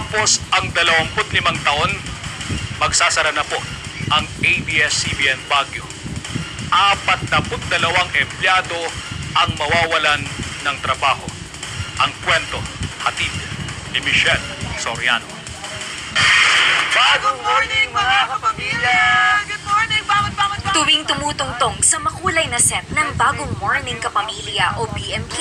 Matapos ang 25 taon, magsasara na po ang ABS-CBN Baguio. 42 empleyado ang mawawalan ng trabaho. Ang kwento, hatid ni Michelle Soriano. Bagong morning mga kapamilya! Good morning! Bangon! Tuwing tumutungtong sa makulay na set ng Bagong Morning Kapamilya o BMK,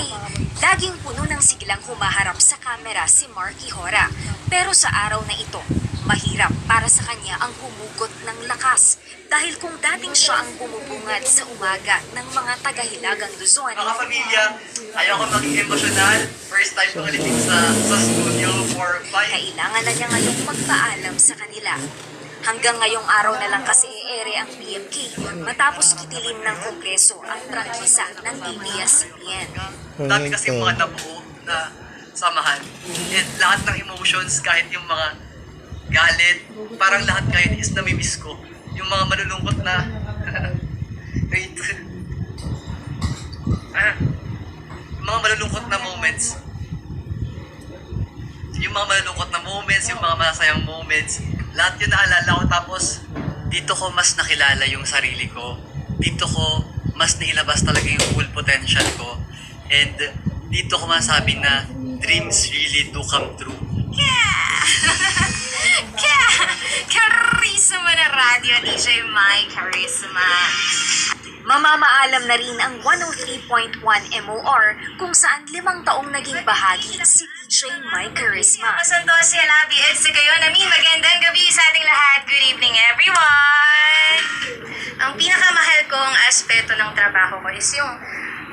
laging puno ng siglang humaharap sa kamera si Marky Hora. Pero sa araw na ito, mahirap para sa kanya ang humugot ng lakas dahil kung dating siya ang bumubungad sa umaga ng mga taga-Hilagang Luzon. Mga kapamilya, ayoko maging emosyonal. First time ko ulit sa studio for 5. Kailangan na niya ngayong magpaalam sa kanila. Hanggang ngayong araw na lang kasi ere ang BMK matapos kitilin ng Kongreso ang prangkisa ng ABS-CBN. Dami kasi yung mga nabuo na samahan. And lahat ng emotions, kahit yung mga galit, parang lahat ngayon is namimiss ko. Yung mga malulungkot na... Wait. Yung mga malulungkot na moments. Yung mga malulungkot na moments, yung mga masayang moments, lahat yun naalala ko. Tapos, dito ko mas nakilala yung sarili ko. Dito ko mas nailabas talaga yung full potential ko. And dito ko masabi na dreams really do come true. Charisma na radio, DJ Mike Charisma. Mamamaalam na rin ang 103.1 MOR kung saan 5 taong naging bahagi si DJ Mike Charisma. Masantos, Labi, Edsa kayo. Magandang gabi sa ating lahat. Good evening, everyone! Ang pinakamahal kong aspeto ng trabaho ko is yung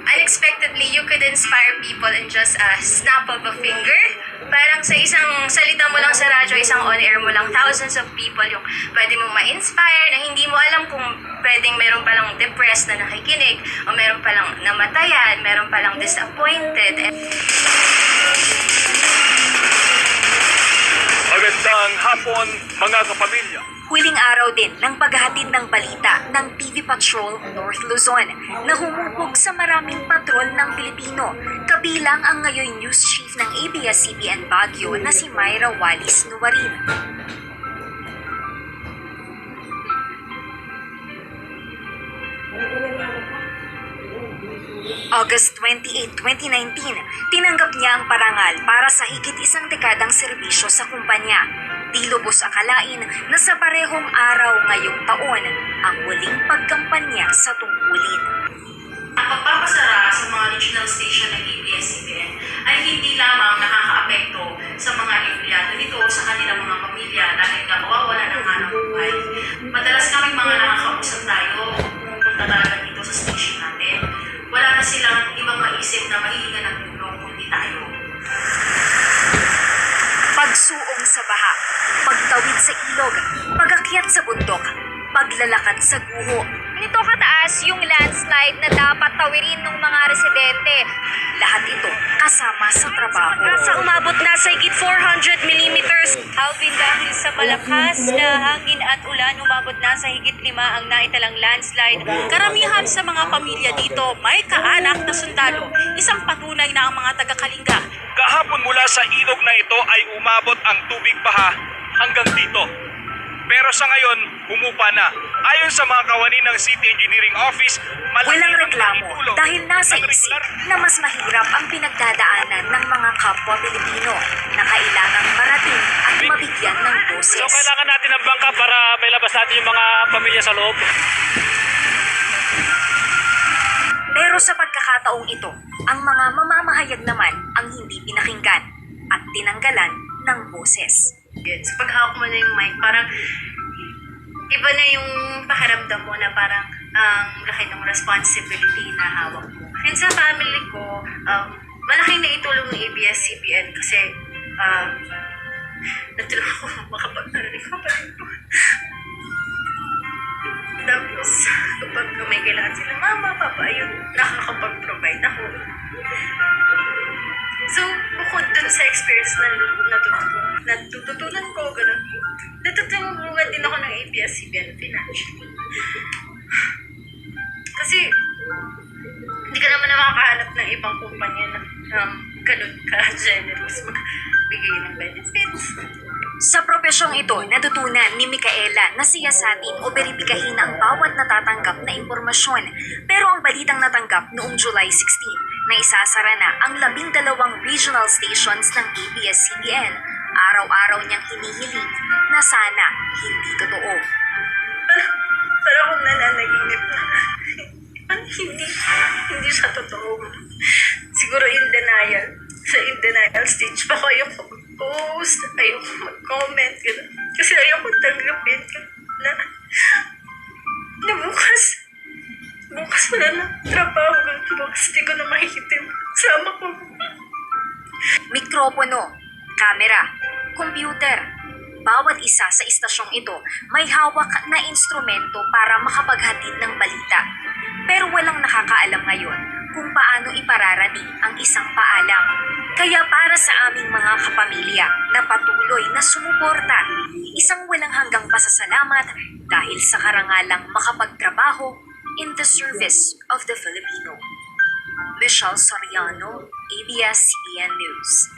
unexpectedly, you could inspire people in just a snap of a finger. Parang sa isang salita mo lang sa radyo, isang on-air mo lang, thousands of people yung pwede mong ma-inspire na hindi mo alam kung pwedeng meron palang depressed na nakikinig o meron palang namatayan, meron palang disappointed. Magandang hapon mga kapamilya. Huling araw din ng paghahatid ng balita ng TV Patrol North Luzon na humubog sa maraming patrol ng Pilipino, kabilang ang ngayon news chief ng ABS-CBN Baguio na si Myra Wallis Nuwarin. August 28, 2019, tinanggap niya ang parangal para sa higit isang dekadang serbisyo sa kumpanya. Di lubos akalain na sa parehong araw ngayong taon ang huling pagkampanya sa tungkulin. Ang pagpapasara sa mga regional station ng ABS-CBN ay hindi lamang nakakaapekto sa mga empleyado nito sa kanilang mga pamilya dahil nga mawawala ng hanap buhay. Madalas kaming mga nakakausap tayo kung punta talaga dito sa station natin. Wala na silang ibang maisip na mahihinga ng tulong kundi tayo. Pagsuong sa baha, pagtawid sa ilog, pagakyat sa bundok, paglalakad sa guho. Nito kataas yung landslide na dapat tawirin ng mga residente. Lahat ito kasama sa trabaho. Sa umabot na sa higit 400 millimeters. Alvin, dahil sa malakas na hangin at ulan, umabot na sa higit 5 ang naitalang landslide. Karamihan sa mga pamilya dito may kaanak na sundalo. Isang patunay na ang mga taga-Kalinga. Kahapon mula sa ilog na ito ay umabot ang tubig baha hanggang dito. Pero sa ngayon, humupa na. Ayon sa mga kawani ng City Engineering Office, Walang reklamo dahil nasa isip na mas mahirap ang pinagdadaanan ng mga kapwa Pilipino na kailangang marating at mabigyan ng boses. So kailangan natin ng bangka para may labas natin yung mga pamilya sa loob. Pero sa pagkakataong ito, ang mga mamamahayag naman ang hindi pinakinggan at tinanggalan ng boses. Yes, pag hawak mo na yung mic, parang iba na yung pakiramdam mo na parang ang laki ng responsibility na hawak mo. And sa family ko, malaking naitulong ng ABS-CBN kasi natulong ako makapag-narinig ko pa rin po. Tapos, kapag may kailangan sila, mama, papa, ayun, nakakapag-provide ako. So, bukod dun sa experience na natututunan ko, gano'n, natutulungan din ako ng ABS-CBN financially. Kasi, hindi ka naman na makakahanap ng ibang kumpanya na ganun ka-generous. magbigay ng benefits. Sa profesyong ito, natutunan ni Micaela na siyasatin o beripikahin ang bawat natatanggap na impormasyon. Pero ang balitang natanggap noong July 16 na isasara na ang 12 regional stations ng ABS-CBN, araw-araw niyang hinihiling na sana hindi totoo. Para akong nananaginip na hindi siya totoo. Siguro in denial. In denial stage pa ko ayoko mag-post, ayoko mag-comment, gano'n. Kasi ayoko tanggapin na bukas wala na trabaho, bukas di ko na mahihitim. Sama ko. Mikropono, kamera, computer. Bawat isa sa istasyong ito may hawak na instrumento para makapaghatid ng balita. Pero walang nakakaalam ngayon kung paano ipararating ang isang paalam. Kaya para sa aming mga kapamilya na patuloy na sumuporta, isang walang hanggang pasasalamat dahil sa karangalang makapagtrabaho in the service of the Filipino. Michelle Soriano, ABS-CBN News.